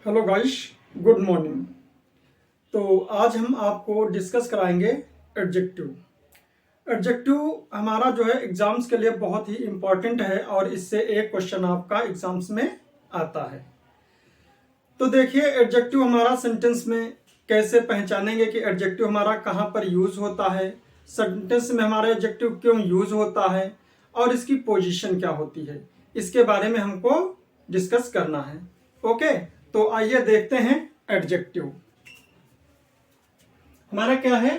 Hello guys, good morning. तो आज हम आपको डिस्कस कराएंगे एडजेक्टिव। एडजेक्टिव हमारा जो है एग्जाम्स के लिए बहुत ही इम्पॉर्टेंट है और इससे एक क्वेश्चन आपका एग्जाम्स में आता है। तो देखिए, एडजेक्टिव हमारा सेंटेंस में कैसे पहचानेंगे कि एडजेक्टिव हमारा कहाँ पर यूज होता है, सेंटेंस में हमारा एडजेक्टिव क्यों यूज होता है और इसकी पोजीशन क्या होती है, इसके बारे में हमको डिस्कस करना है। ओके, तो आइए देखते हैं एडजेक्टिव हमारा क्या है।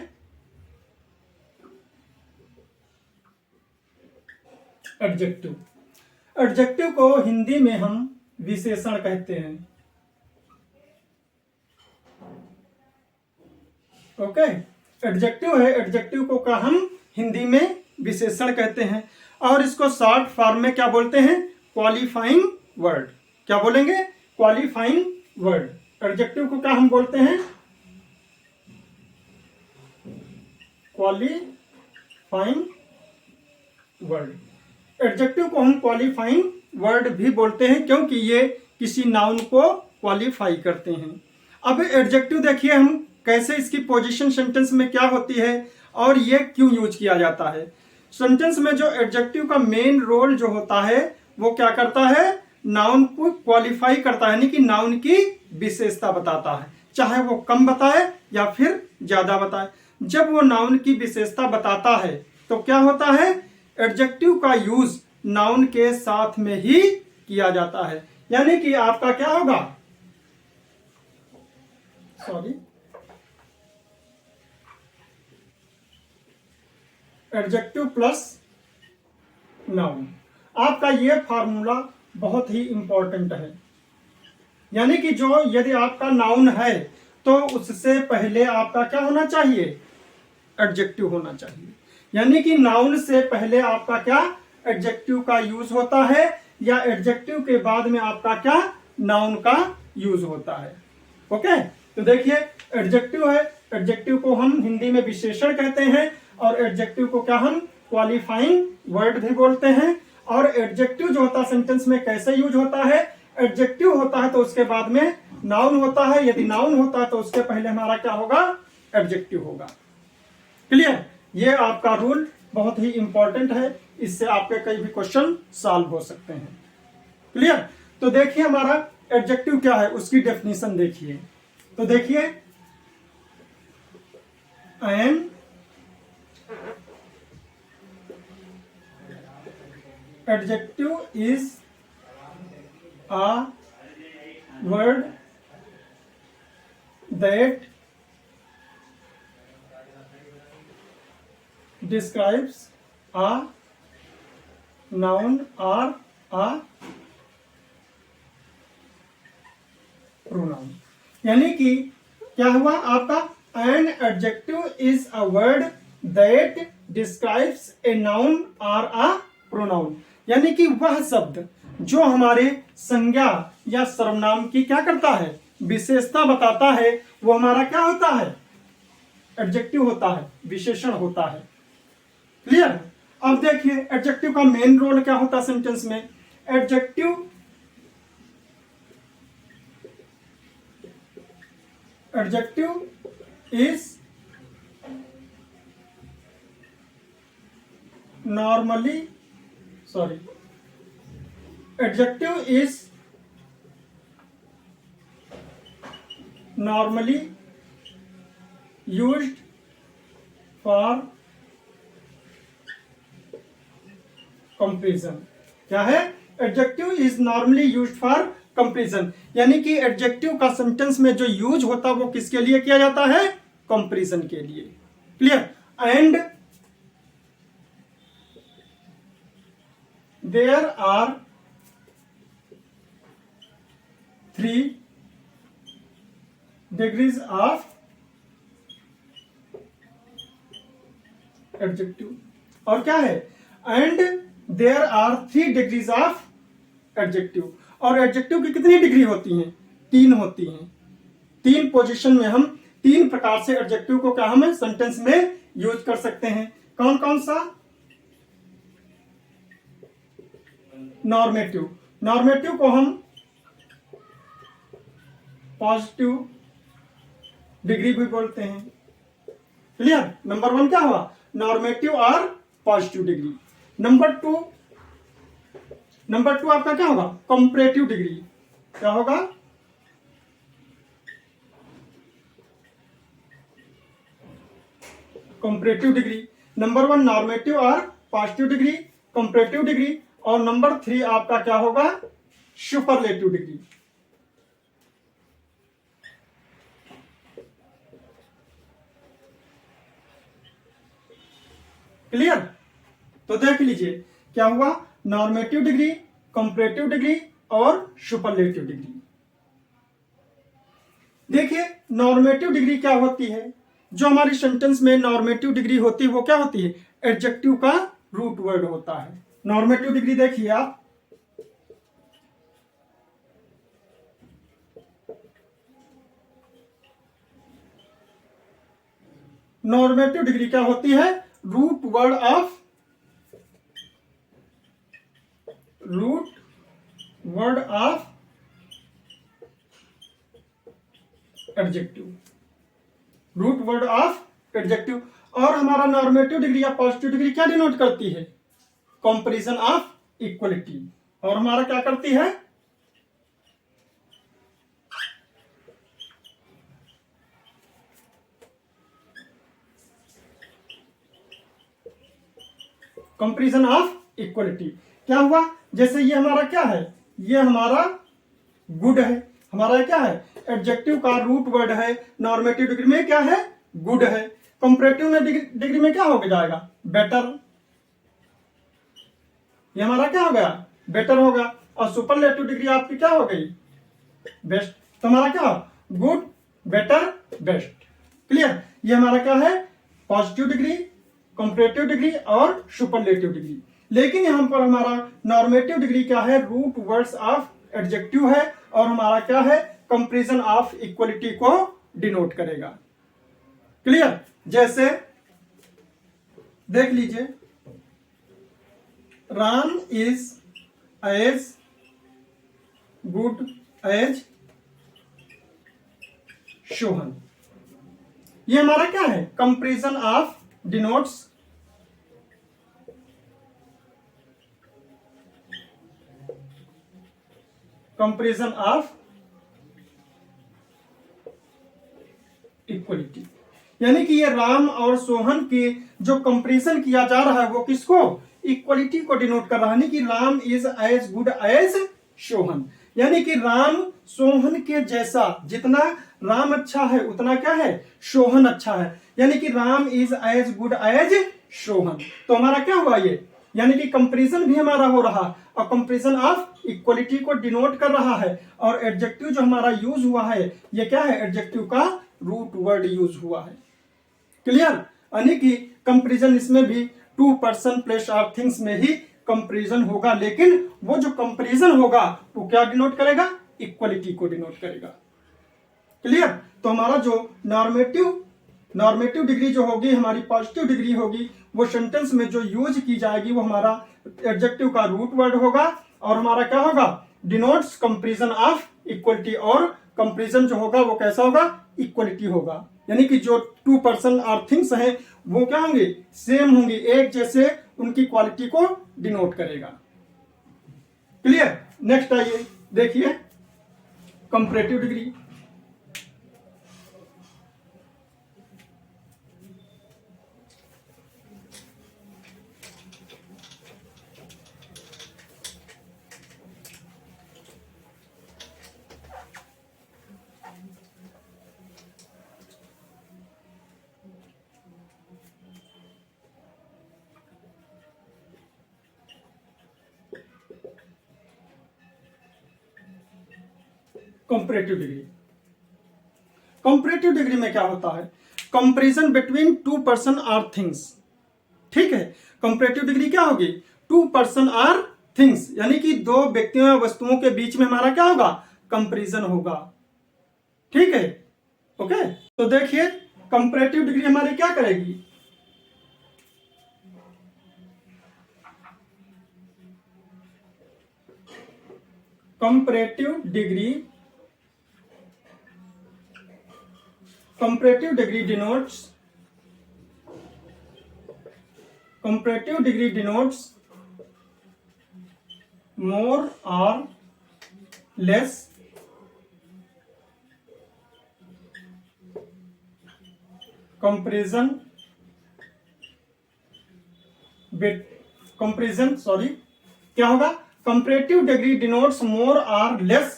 एडजेक्टिव एडजेक्टिव को हिंदी में हम विशेषण कहते हैं। ओके, एडजेक्टिव है, एडजेक्टिव को का हम हिंदी में विशेषण कहते हैं और इसको शॉर्ट फॉर्म में क्या बोलते हैं? Qualifying word. क्या बोलेंगे? Qualifying word. एडजेक्टिव को क्या हम बोलते हैं? Qualifying word. एडजेक्टिव को हम क्वालिफाइंग वर्ड भी बोलते हैं क्योंकि ये किसी नाउन को क्वालिफाई करते हैं। अब एडजेक्टिव देखिए हम कैसे, इसकी पोजीशन सेंटेंस में क्या होती है और ये क्यों यूज किया जाता है। सेंटेंस में जो एडजेक्टिव का मेन रोल जो होता है वो क्या करता है? नाउन को क्वालिफाई करता है, यानी कि नाउन की विशेषता बताता है, चाहे वो कम बताए या फिर ज्यादा बताए। जब वो नाउन की विशेषता बताता है तो क्या होता है? एडजेक्टिव का यूज नाउन के साथ में ही किया जाता है, यानी कि आपका क्या होगा? Adjective plus noun. आपका ये फार्मूला बहुत ही इंपॉर्टेंट है, यानी कि जो यदि आपका नाउन है तो उससे पहले आपका क्या होना चाहिए? एडजेक्टिव होना चाहिए। यानी कि नाउन से पहले आपका क्या? एडजेक्टिव का यूज होता है, या एडजेक्टिव के बाद में आपका क्या? नाउन का यूज होता है। ओके, तो देखिए एडजेक्टिव है, एडजेक्टिव को हम हिंदी में विशेषण कहते हैं और एडजेक्टिव को क्या हम क्वालिफाइंग वर्ड भी बोलते हैं। और एडजेक्टिव जो होता है सेंटेंस में कैसे यूज होता है? एडजेक्टिव होता है तो उसके बाद में नाउन होता है, यदि नाउन होता है तो उसके पहले हमारा क्या होगा? एडजेक्टिव होगा। क्लियर? ये आपका रूल बहुत ही इंपॉर्टेंट है, इससे आपके कई भी क्वेश्चन सॉल्व हो सकते हैं। क्लियर? तो देखिए हमारा एडजेक्टिव क्या है, उसकी डेफिनेशन देखिए। तो देखिए, N adjective is a word that describes a noun or a pronoun। यानी कि क्या हुआ आपका? an adjective is a word that describes a noun or a pronoun। यानी कि वह शब्द जो हमारे संज्ञा या सर्वनाम की क्या करता है? विशेषता बताता है, वो हमारा क्या होता है? एडजेक्टिव होता है, विशेषण होता है। क्लियर? अब देखिए एडजेक्टिव का मेन रोल क्या होता है सेंटेंस में? Adjective is adjective is normally used for comparison। क्या है? Adjective is normally used for comparison, यानी कि एडजेक्टिव का सेंटेंस में जो यूज होता है वो किसके लिए किया जाता है? कंपेरिजन के लिए। Clear? And there are 3 degrees of adjective। और क्या है? and there are 3 degrees of adjective। और एडजेक्टिव की कितनी डिग्री होती हैं? 3 होती हैं। 3 पोजीशन में हम 3 प्रकार से एडजेक्टिव को क्या हम सेंटेंस में यूज कर सकते हैं। कौन कौन सा? नॉर्मेटिव। नॉर्मेटिव को हम पॉजिटिव डिग्री भी बोलते हैं। क्लियर? नंबर 1 क्या हुआ? नॉर्मेटिव और पॉजिटिव डिग्री। नंबर टू आपका क्या होगा? Comparative degree. क्या होगा? Comparative degree. नंबर 1 नॉर्मेटिव और पॉजिटिव डिग्री, कंपैरेटिव डिग्री, और नंबर 3 आपका क्या होगा? Superlative degree. क्लियर? तो देख लीजिए क्या हुआ? नॉर्मेटिव डिग्री, कंपैरेटिव डिग्री और सुपरलेटिव डिग्री। देखिए नॉर्मेटिव डिग्री क्या होती है? जो हमारी सेंटेंस में नॉर्मेटिव डिग्री होती है वो क्या होती है? एडजेक्टिव का रूट वर्ड होता है। नॉर्मेटिव डिग्री देखिए आप, नॉर्मेटिव डिग्री क्या होती है? Root word of adjective, root word of adjective. और हमारा नॉर्मेटिव डिग्री या पॉजिटिव डिग्री क्या डिनोट करती है? Comparison of equality. और हमारा क्या करती है? Comparison of equality. क्या हुआ? जैसे ये हमारा क्या है? ये हमारा गुड है। हमारा क्या है? एडजेक्टिव का रूट वर्ड है। नॉर्मेटिव डिग्री में क्या है? गुड है। कंपैरेटिव में डिग्री में क्या हो जाएगा? बेटर। ये हमारा क्या हो गया? बेटर होगा। और सुपरलेटिव डिग्री आपकी क्या हो गई? बेस्ट। तो हमारा क्या? Good, better, best. क्लियर? ये हमारा क्या है? पॉजिटिव डिग्री, कंपैरेटिव डिग्री और सुपरलेटिव डिग्री। लेकिन यहां पर हमारा नॉर्मेटिव डिग्री क्या है? रूट वर्ड्स ऑफ एडजेक्टिव है। और हमारा क्या है? कंपैरिजन ऑफ इक्वलिटी को डिनोट करेगा। क्लियर? जैसे देख लीजिए, Ram is as good as Sohan. ये हमारा क्या है? Comparison of denotes comparison of equality. यानी कि ये राम और सोहन के जो कंपैरिजन किया जा रहा है वो किसको? इक्वलिटी को डिनोट कर रहा है। यानी कि Ram is as good as Sohan. यानी कि राम सोहन के जैसा, जितना राम अच्छा है उतना क्या है? सोहन अच्छा है। यानी कि Ram is as good as Sohan. तो हमारा क्या हुआ ये? यानी कि कंपैरिजन भी हमारा हो रहा और कंपैरिजन ऑफ इक्वलिटी को डिनोट कर रहा है। और एडजेक्टिव जो हमारा यूज हुआ है ये क्या है? एडजेक्टिव का रूट वर्ड यूज हुआ है। क्लियर? यानी कि कंपैरिजन इसमें भी two person place of things में ही कंपैरिजन होगा। लेकिन वो जो कंपैरिजन होगा वो क्या डिनोट करेगा? इक्वलिटी को डिनोट करेगा। क्लियर? तो हमारा जो नॉर्मेटिव डिग्री जो होगी, हमारी पॉजिटिव डिग्री होगी, वो सेंटेंस में जो यूज की जाएगी वो हमारा एडजेक्टिव का रूट वर्ड होगा। और हमारा क्या होगा? Denotes comparison of equality. और कंपैरिजन जो होगा वो कैसा होगा? इक्वलिटी होगा। यानी कि जो टू पर्सन और थिंग्स हैं वो क्या होंगे? सेम होंगे, एक जैसे, उनकी क्वालिटी को डिनोट करेगा। क्लियर? नेक्स्ट आइए देखिए comparative degree. Comparative degree. Comparative degree में क्या होता है? कंपैरिजन बिटवीन टू पर्सन और थिंग्स। ठीक है? कंपैरेटिव डिग्री क्या होगी? टू पर्सन और थिंग्स, यानी कि दो व्यक्तियों या वस्तुओं के बीच में हमारा क्या होगा? कंपैरिजन होगा। ठीक है? ओके, तो देखिए कंपैरेटिव डिग्री हमारी क्या करेगी? Comparative degree comparative degree denotes more or less comparison क्या होगा? कंपैरेटिव डिग्री डिनोट्स मोर और less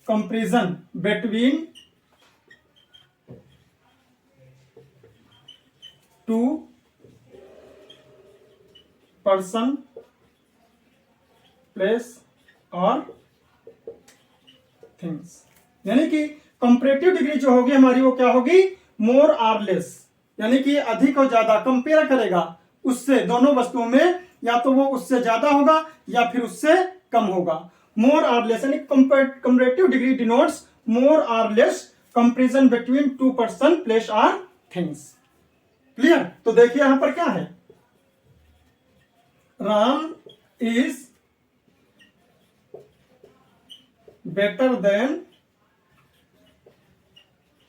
comparison between two person, place और थिंग्स। यानी कि कंपैरेटिव डिग्री जो होगी हमारी वो क्या होगी? मोर और लेस, यानी कि अधिक और ज्यादा कंपेयर करेगा उससे, दोनों वस्तुओं में या तो वो उससे ज्यादा होगा या फिर उससे कम होगा। मोर और लेस यानी कंपैरेटिव डिग्री डिनोट्स मोर और less comparison between two person, place और थिंग्स। क्लियर? तो देखिए यहां पर क्या है, Ram is better than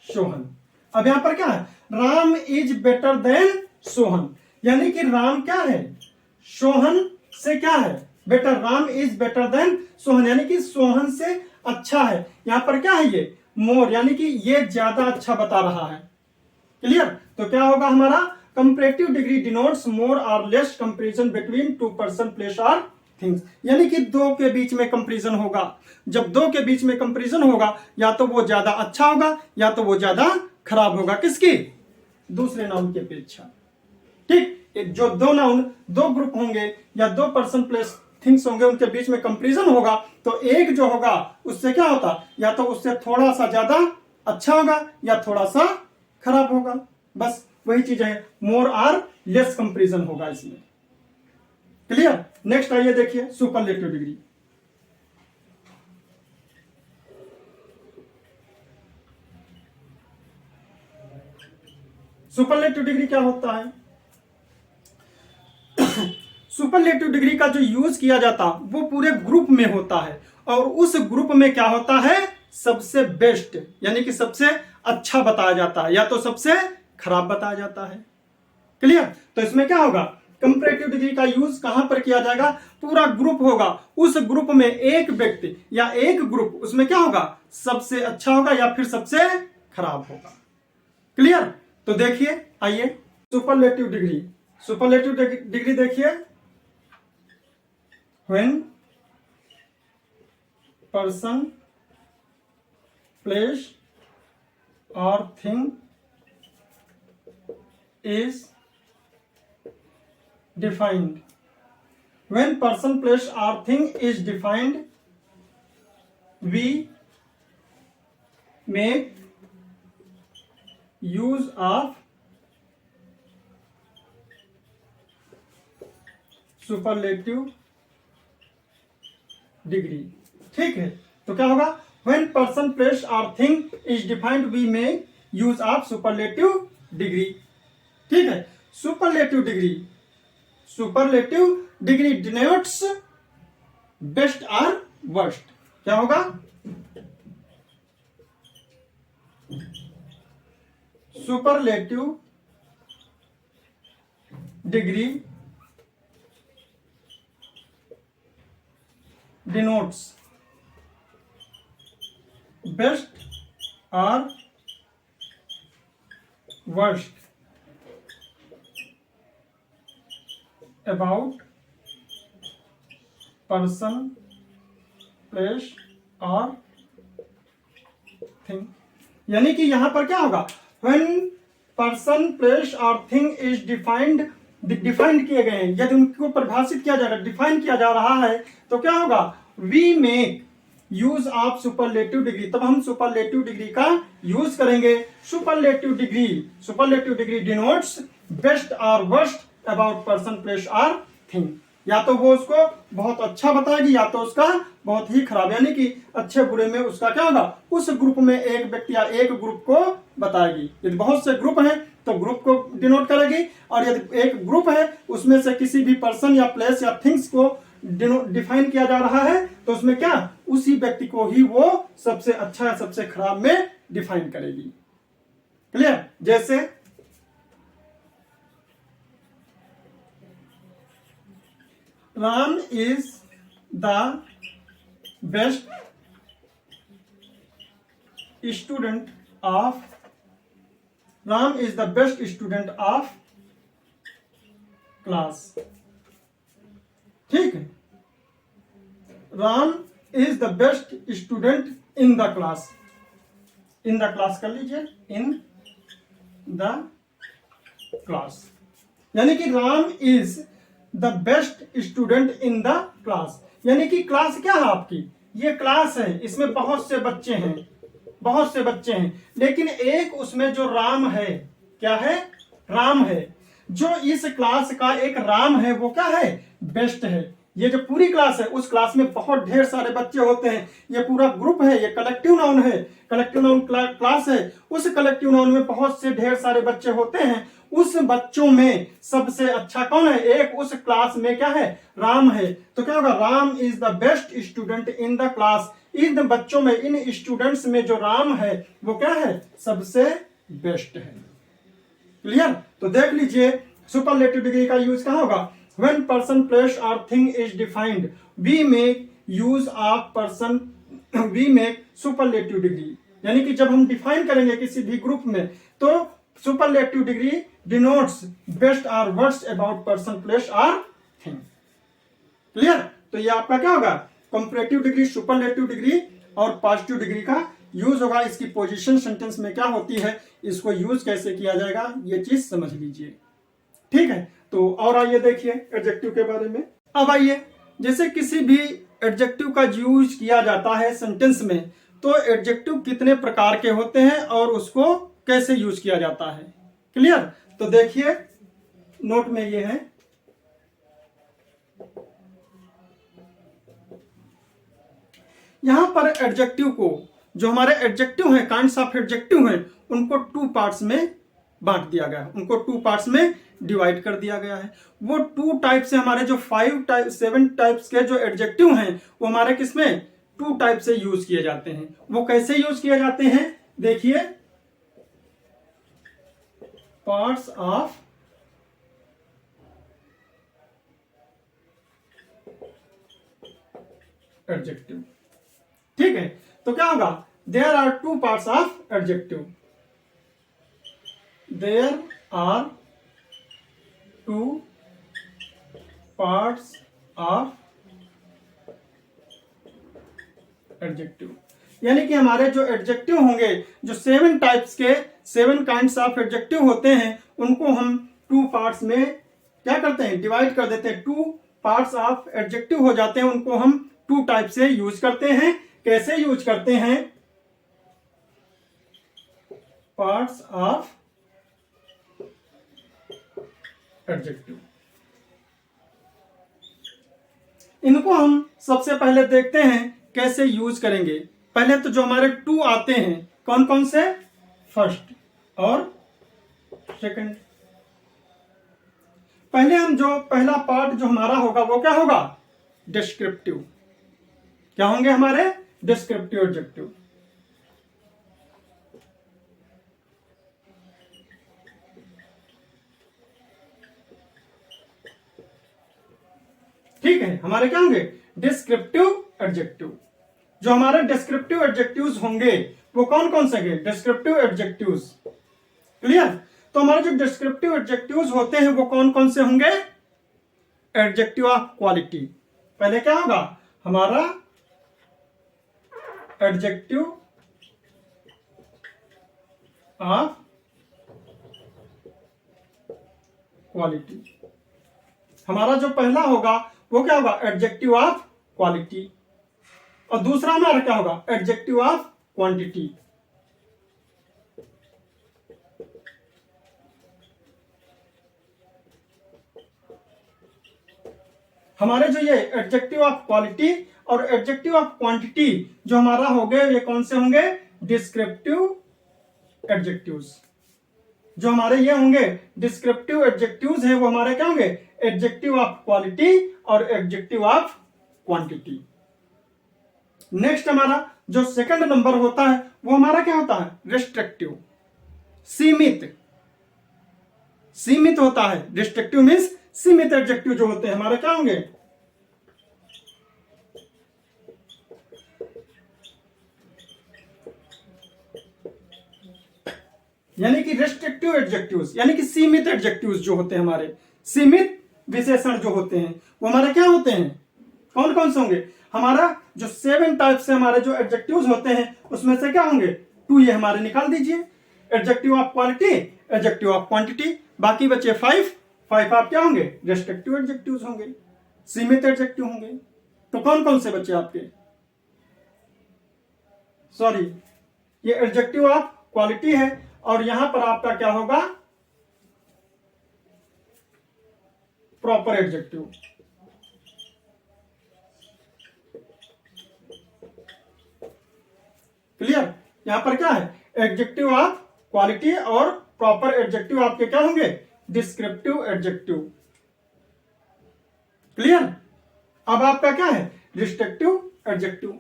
Sohan. अब यहां पर क्या है? Ram is better than Sohan, यानी कि राम क्या है? सोहन से क्या है? Better. Ram is better than Sohan, यानी कि सोहन से अच्छा है। यहां पर क्या है? ये मोर, यानी कि ये ज्यादा अच्छा बता रहा है। क्लियर? तो क्या होगा हमारा? कंपैरेटिव डिग्री डिनोट्स मोर और less comparison between two person, place और थिंग्स। यानी कि दो के बीच में कंपैरिजन होगा। जब दो के बीच में कंपैरिजन होगा, या तो वो ज्यादा अच्छा होगा या तो वो ज्यादा खराब होगा। किसकी? दूसरे नाउन की अपेक्षा। ठीक? जो दो नाउन, दो ग्रुप होंगे या दो पर्सन, प्लेस, थिंग्स होंगे, उनके बीच में कंपैरिजन होगा, तो एक जो होगा उससे क्या होता? या तो उससे थोड़ा सा ज्यादा अच्छा होगा या थोड़ा सा खराब होगा। बस वही चीज है, मोर और लेस कंपैरिजन होगा इसमें। क्लियर? नेक्स्ट आइए देखिए सुपरलेटिव डिग्री। सुपरलेटिव डिग्री क्या होता है? सुपरलेटिव डिग्री का जो यूज किया जाता वो पूरे ग्रुप में होता है, और उस ग्रुप में क्या होता है? सबसे बेस्ट, यानी कि सबसे अच्छा बताया जाता है या तो सबसे खराब बताया जाता है। क्लियर? तो इसमें क्या होगा? कंपैरेटिव डिग्री का यूज कहां पर किया जाएगा? पूरा ग्रुप होगा, उस ग्रुप में एक व्यक्ति या एक ग्रुप, उसमें क्या होगा? सबसे अच्छा होगा या फिर सबसे खराब होगा। क्लियर? तो देखिए आइए सुपरलेटिव डिग्री देखिए, when person, place or thing is defined. When person, place or thing is defined, we make use of superlative degree. ठीक है? तो क्या होगा? व्हेन पर्सन, प्लेस और thing is defined we make use of superlative degree. ठीक है? Superlative degree denotes best और worst. क्या होगा? Superlative degree denotes best or worst about person, place or thing। यानी कि यहां पर क्या होगा? when person, place और thing is डिफाइंड किए गए हैं, यदि उनको परिभाषित किया जा रहा है, डिफाइन किया जा रहा है, तो क्या होगा? We make use of superlative degree, तब हम सुपरलेटिव डिग्री का यूज करेंगे। सुपरलेटिव डिग्री डिनोट्स बेस्ट और वर्स्ट अबाउट पर्सन, प्लेस और थिंग। या तो वो उसको बहुत अच्छा बताएगी या तो उसका बहुत ही खराब, यानी कि अच्छे बुरे में उसका क्या होगा? उस ग्रुप में एक व्यक्ति या एक ग्रुप को बताएगी। यदि बहुत से ग्रुप हैं तो ग्रुप को डिनोट करेगी, और यदि एक ग्रुप है उसमें से किसी भी पर्सन या प्लेस या थिंग्स को डिफाइन किया जा रहा है, तो उसमें क्या? उसी व्यक्ति को ही वो सबसे अच्छा या सबसे खराब में डिफाइन करेगी। क्लियर? जैसे Ram is the best student of Ram is the best student of class. ठीक है, Ram is the best student in the class. In the class कर लीजिए, इन द क्लास, यानी कि Ram is the best student in the class. यानी कि class क्या है आपकी? ये क्लास है, इसमें बहुत से बच्चे हैं, बहुत से बच्चे हैं, लेकिन एक उसमें जो राम है, क्या है? राम है। जो इस क्लास का एक राम है वो क्या है? बेस्ट है। ये जो पूरी क्लास है, उस क्लास में बहुत ढेर सारे बच्चे होते हैं, ये पूरा ग्रुप है, ये कलेक्टिव नाउन है, कलेक्टिव नाउन क्लास है। उस कलेक्टिव नाउन में बहुत से ढेर सारे बच्चे होते हैं, उस बच्चों में सबसे अच्छा कौन है? एक उस क्लास में क्या है? राम है। तो क्या होगा? Ram is the best student in the class. इन बच्चों में, इन स्टूडेंट्स में जो राम है वो क्या है? सबसे बेस्ट है। क्लियर? तो देख लीजिए, सुपरलेटिव डिग्री का यूज कहां होगा? When person, place or thing is defined, we make use of person, we make superlative degree। यानी कि जब हम डिफाइन करेंगे किसी भी ग्रुप में, तो सुपरलेटिव डिग्री डिनोट्स बेस्ट और वर्स्ट अबाउट पर्सन, प्लेस और थिंग। क्लियर? तो ये आपका क्या होगा? कंपैरेटिव डिग्री, सुपरलेटिव डिग्री और पॉजिटिव डिग्री का यूज होगा। इसकी पोजीशन सेंटेंस में क्या होती है, इसको यूज कैसे किया जाएगा, ये चीज समझ लीजिए। ठीक है, तो और आइए देखिए एडजेक्टिव के बारे में। अब आइए, जैसे किसी भी एडजेक्टिव का यूज किया जाता है सेंटेंस में, तो एडजेक्टिव कितने प्रकार के होते हैं और उसको कैसे यूज किया जाता है। क्लियर? तो देखिए, नोट में ये है, यहां पर एडजेक्टिव को, जो हमारे एडजेक्टिव हैं, काइंड्स ऑफ एडजेक्टिव हैं, उनको टू पार्ट्स में बांट दिया गया है, उनको टू पार्ट्स में डिवाइड कर दिया गया है। वो टू टाइप से, हमारे जो 7 टाइप्स के जो एडजेक्टिव हैं, वो हमारे किसमें? टू टाइप से यूज किए जाते हैं। वो कैसे यूज किए जाते हैं? देखिए, पार्ट्स ऑफ एडजेक्टिव। ठीक है, तो क्या होगा? There are two parts of adjective. There are two parts of adjective. यानी कि हमारे जो एडजेक्टिव होंगे, जो 7 टाइप्स के, 7 काइंड्स ऑफ एडजेक्टिव होते हैं, उनको हम टू पार्ट्स में क्या करते हैं? डिवाइड कर देते हैं। टू पार्ट्स ऑफ एडजेक्टिव हो जाते हैं, उनको हम टू टाइप से यूज करते हैं। कैसे यूज करते हैं? Parts of adjective. इनको हम सबसे पहले देखते हैं कैसे यूज करेंगे। पहले तो जो हमारे टू आते हैं, कौन कौन से? फर्स्ट और सेकंड। पहले हम जो पहला पार्ट जो हमारा होगा वो क्या होगा? डिस्क्रिप्टिव। क्या होंगे हमारे? Descriptive adjective. ठीक है, हमारे क्या होंगे? Descriptive adjective. जो हमारे डिस्क्रिप्टिव एडजेक्टिव्स होंगे वो कौन कौन से होंगे? Descriptive adjectives. क्लियर? तो हमारे जो डिस्क्रिप्टिव एडजेक्टिव्स होते हैं वो कौन कौन से होंगे? Adjective of quality. पहले क्या होगा हमारा? Adjective of quality. हमारा जो पहला होगा वो क्या होगा? Adjective of quality. और दूसरा हमारा क्या होगा? Adjective of quantity. हमारे जो ये एडजेक्टिव ऑफ क्वालिटी और एडजेक्टिव ऑफ क्वांटिटी जो हमारा हो गए, ये कौन से होंगे? Descriptive adjectives. जो हमारे ये होंगे डिस्क्रिप्टिव एडजेक्टिव्स हैं, वो हमारे क्या होंगे? एडजेक्टिव ऑफ क्वालिटी और एडजेक्टिव ऑफ क्वांटिटी। नेक्स्ट हमारा जो सेकंड नंबर होता है वो हमारा क्या होता है? रिस्ट्रिक्टिव। सीमित, सीमित होता है। रिस्ट्रिक्टिव मीन्स सीमित एडजेक्टिव जो होते हैं हमारे क्या होंगे, यानी कि रेस्ट्रिक्टिव एडजेक्टिव्स, यानी कि सीमित एडजेक्टिव्स जो होते हैं हमारे, सीमित विशेषण जो होते हैं वो हमारे क्या होते हैं, कौन कौन से होंगे, हमारा जो 7 टाइप से हमारे जो एडजेक्टिव्स होते हैं उसमें से क्या होंगे 2 ये हमारे निकाल दीजिए, adjective of quality, adjective of quantity, बाकी बचे 5 आप क्या होंगे, रेस्ट्रिक्टिव एडजेक्टिव्स होंगे, सीमित एडजेक्टिव होंगे। तो कौन कौन से बचे आपके, सॉरी ये एडजेक्टिव ऑफ क्वालिटी है और यहां पर आपका क्या होगा, प्रॉपर एडजेक्टिव। क्लियर, यहां पर क्या है, एडजेक्टिव ऑफ क्वालिटी और प्रॉपर एडजेक्टिव आपके क्या होंगे, डिस्क्रिप्टिव एडजेक्टिव। क्लियर, अब आपका क्या है, रिस्ट्रिक्टिव एडजेक्टिव।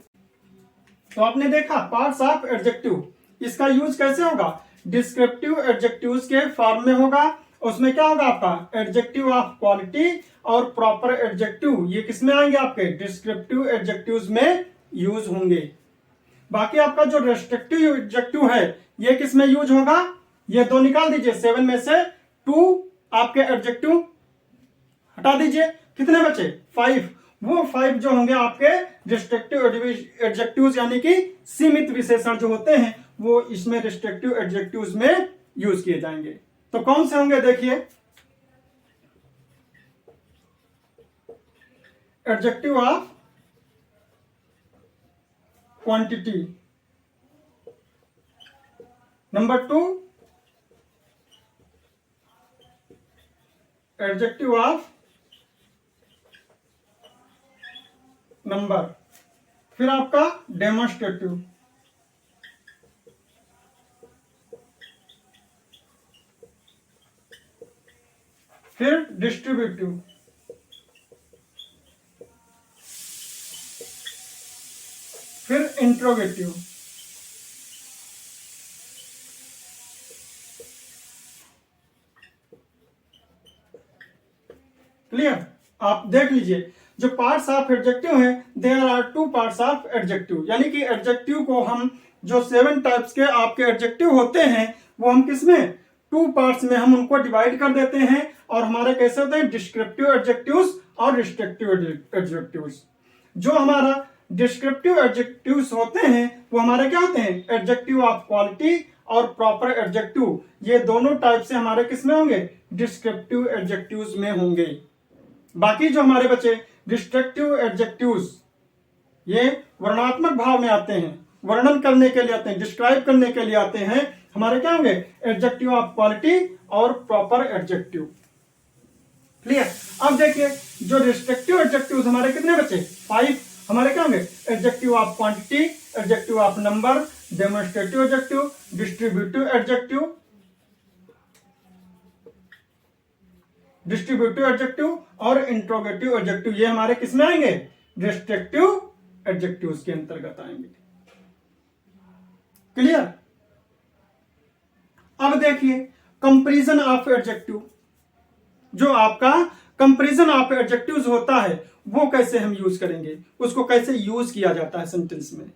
तो आपने देखा पार्ट्स ऑफ एडजेक्टिव, इसका यूज कैसे होगा, डिस्क्रिप्टिव एडजेक्टिव्स के फॉर्म में होगा, उसमें क्या होगा आपका, एडजेक्टिव ऑफ क्वालिटी और प्रॉपर एडजेक्टिव ये किसमें आएंगे, आपके डिस्क्रिप्टिव एडजेक्टिव्स में यूज होंगे। बाकी आपका जो रेस्ट्रिक्टिव एडजेक्टिव है ये किसमें यूज होगा, ये 2 निकाल दीजिए, 7 में से 2 आपके एडजेक्टिव हटा दीजिए, कितने बचे 5, वो 5 जो होंगे आपके रिस्ट्रिक्टिव एडजेक्टिव्स यानी कि सीमित विशेषण जो होते हैं वो इसमें रिस्ट्रिक्टिव एडजेक्टिव्स में यूज किए जाएंगे। तो कौन से होंगे देखिए, adjective of quantity, number 2 adjective of number, फिर आपका डेमोन्स्ट्रेटिव, फिर डिस्ट्रीब्यूटिव, फिर इंट्रोगेटिव। क्लियर, आप देख लीजिए जो पार्ट्स ऑफ एडजेक्टिव है there are 2 parts of adjective, यानी कि एडजेक्टिव को हम जो 7 टाइप्स के आपके एडजेक्टिव होते हैं वो हम किसमें 2 पार्ट्स में हम उनको डिवाइड कर देते हैं और हमारे कैसे होते हैं, डिस्क्रिप्टिव एडजेक्टिव्स और रिस्ट्रिक्टिव एडजेक्टिव्स। जो हमारा डिस्क्रिप्टिव एडजेक्टिव्स होते हैं वो हमारे क्या होते हैं, एडजेक्टिव ऑफ क्वालिटी और प्रॉपर एडजेक्टिव, ये दोनों टाइप से हमारे किसमें होंगे, डिस्क्रिप्टिव एडजेक्टिव्स में होंगे। बाकी जो हमारे बचे डिस्ट्रक्टिव एडजेक्टिव्स ये वर्णात्मक भाव में आते हैं, वर्णन करने के लिए आते हैं, डिस्क्राइब करने के लिए आते हैं, हमारे क्या होंगे, एडजेक्टिव ऑफ क्वालिटी और प्रॉपर एडजेक्टिव। क्लियर, अब देखिए जो रिस्ट्रिक्टिव एडजेक्टिव्स हमारे कितने बचे 5, हमारे क्या होंगे, adjective of quantity, adjective of number, demonstrative adjective, distributive adjective, distributive adjective और इंट्रोगेटिव एडजेक्टिव, ये हमारे किसमें आएंगे, रिस्ट्रिक्टिव एडजेक्टिव्स के अंतर्गत आएंगे। क्लियर, अब देखिए कंपैरिजन ऑफ एडजेक्टिव, जो आपका कंपैरिजन ऑफ एडजेक्टिव्स होता है वो कैसे हम यूज करेंगे, उसको कैसे यूज किया जाता है सेंटेंस में।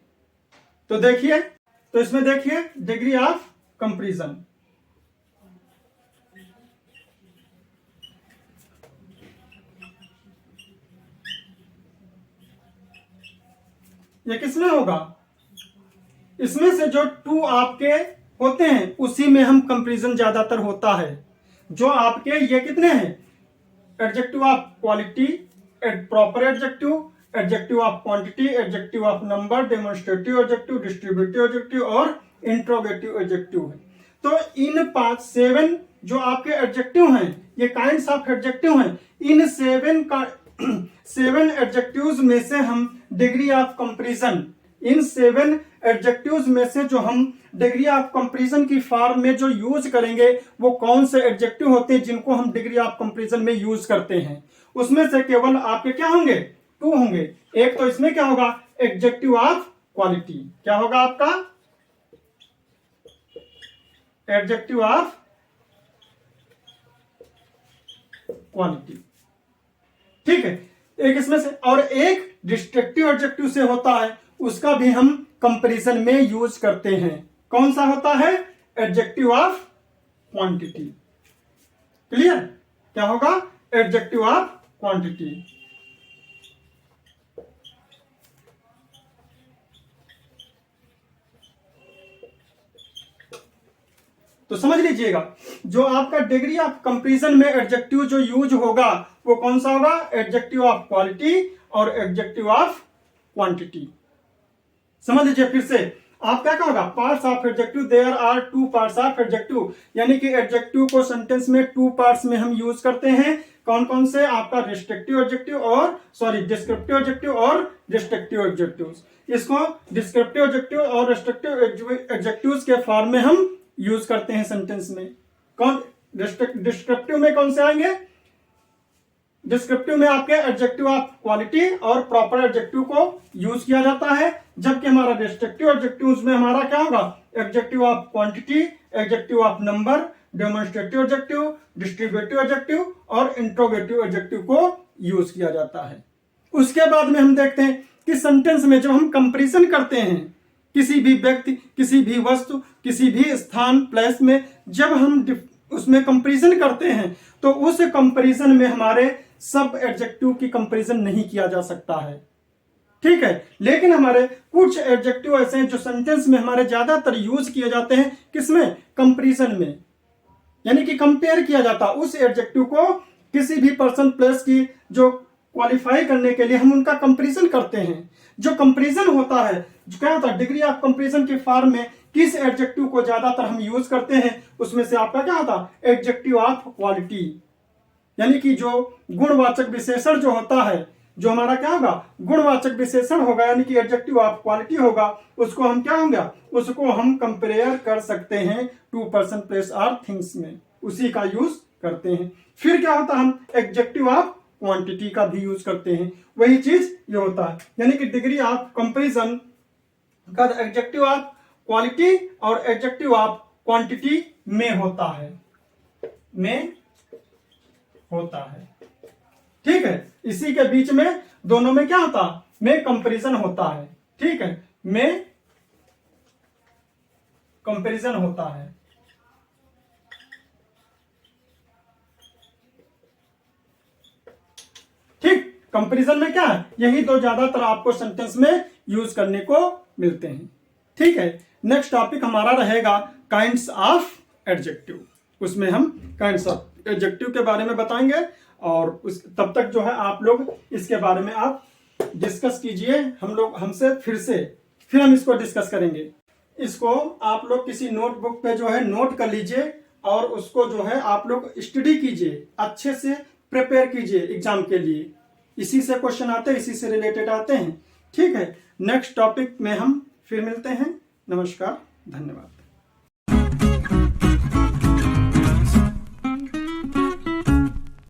तो देखिए, तो इसमें देखिए डिग्री ऑफ कंपैरिजन, ये किसमें होगा, इसमें से जो 2 आपके होते हैं उसी में हम कंपैरिजन ज्यादातर होता है। जो आपके ये कितने हैं, adjective of quality, proper adjective, adjective of quantity, adjective of number, demonstrative adjective, distributive adjective और इंट्रोगेटिव एडजेक्टिव है। तो इन 7 जो आपके एडजेक्टिव हैं ये काइंड्स ऑफ एडजेक्टिव हैं, इन 7 एडजेक्टिव्स में से हम degree of comparison, in 7 adjectives में से जो हम डिग्री ऑफ कंपैरिजन की फॉर्म में जो यूज करेंगे वो कौन से एडजेक्टिव होते हैं जिनको हम डिग्री ऑफ कंपैरिजन में यूज करते हैं, उसमें से केवल आपके क्या होंगे, 2 होंगे। एक तो इसमें क्या होगा, एडजेक्टिव ऑफ क्वालिटी, क्या होगा आपका एडजेक्टिव ऑफ क्वालिटी। ठीक है, एक इसमें से, और एक डिस्ट्रक्टिव एडजेक्टिव से होता है, उसका भी हम कंपैरिजन में यूज करते हैं। कौन सा होता है? Adjective of quantity. क्लियर? क्या होगा? Adjective of quantity. तो समझ लीजिएगा, जो आपका डिग्री ऑफ कंपैरिजन में एडजेक्टिव जो यूज होगा वो कौन सा होगा? एडजेक्टिव ऑफ क्वालिटी और एडजेक्टिव ऑफ क्वांटिटी। समझ लीजिए फिर से, आप क्या कहोगा? Parts of adjective, there are two parts of adjective, यानी कि एडजेक्टिव को सेंटेंस में टू पार्ट्स में हम यूज करते हैं। कौन कौन से? आपका डिस्ट्रक्टिव एडजेक्टिव और डिस्क्रिप्टिव एडजेक्टिव और डिस्ट्रक्टिव एडजेक्टिव। इसको डिस्क्रिप्टिव एडजेक्टिव और डिस्ट्रक्टिव एडजेक्टिव्स के फॉर्म में हम यूज करते हैं सेंटेंस में। कौन? डिस्क्रिप्टिव में कौन से आएंगे? डिस्क्रिप्टिव में आपके एडजेक्टिव ऑफ क्वालिटी और प्रॉपर एडजेक्टिव को यूज किया जाता है, जबकि हमारा डिस्ट्रक्टिव एडजेक्टिव्स में हमारा क्या होगा? Adjective of quantity, adjective of number, demonstrative adjective, distributive adjective और इंट्रोगेटिव एडजेक्टिव को यूज किया जाता है। उसके बाद में हम देखते हैं कि सेंटेंस में जब हम कंपैरिजन करते हैं किसी भी व्यक्ति, किसी भी वस्तु, किसी भी स्थान, प्लेस में, जब हम उसमें कंपैरिजन करते हैं तो उस कंपैरिजन में हमारे सब एडजेक्टिव की कंपैरिजन नहीं किया जा सकता है। ठीक है, लेकिन हमारे कुछ एडजेक्टिव ऐसे हैं जो सेंटेंस में हमारे ज्यादातर यूज किए जाते हैं। किसमें? कंपैरिजन में, यानी कि कंपेयर किया जाता है उस एडजेक्टिव को किसी भी पर्सन, प्लेस की जो क्वालिफाई करने के लिए हम उनका कंपैरिजन करते हैं। जो कंपैरिजन होता है, जो क्या होता है, डिग्री ऑफ कंपैरिजन के फॉर्म में किस एडजेक्टिव को ज्यादातर हम यूज करते हैं, उसमें से आपका क्या होता है? एडजेक्टिव ऑफ क्वालिटी, यानी कि जो गुणवाचक विशेषण जो होता है, जो हमारा क्या होगा? गुणवाचक विशेषण होगा, यानी कि एडजेक्टिव ऑफ क्वालिटी होगा, उसको हम क्या होंगे? उसको हम कंपेयर कर सकते हैं टू पर्सन, प्लेस और थिंग्स में, उसी का यूज करते हैं। फिर क्या होता है? हम एडजेक्टिव ऑफ क्वांटिटी का भी यूज करते हैं। वही चीज ये होता है, यानी कि डिग्री ऑफ कंपैरिजन का एडजेक्टिव ऑफ क्वालिटी और एडजेक्टिव ऑफ क्वांटिटी में होता है, ठीक है। इसी के बीच में दोनों में क्या होता है? में कंपैरिजन होता है। ठीक है, में कंपैरिजन होता है। ठीक, कंपैरिजन में क्या है? यही दो ज्यादातर आपको सेंटेंस में यूज करने को मिलते हैं। ठीक है, नेक्स्ट टॉपिक हमारा रहेगा काइंड्स ऑफ एडजेक्टिव। उसमें हम काइंड्स ऑफ एडजेक्टिव के बारे में बताएंगे, और तब तक जो है आप लोग इसके बारे में आप डिस्कस कीजिए, हमसे फिर हम इसको डिस्कस करेंगे। इसको आप लोग किसी नोटबुक पे जो है नोट कर लीजिए, और उसको जो है आप लोग स्टडी कीजिए, अच्छे से प्रिपेयर कीजिए एग्जाम के लिए। इसी से क्वेश्चन आते हैं, इसी से रिलेटेड आते हैं। ठीक है, नेक्स्ट टॉपिक में हम फिर मिलते हैं। नमस्कार, धन्यवाद।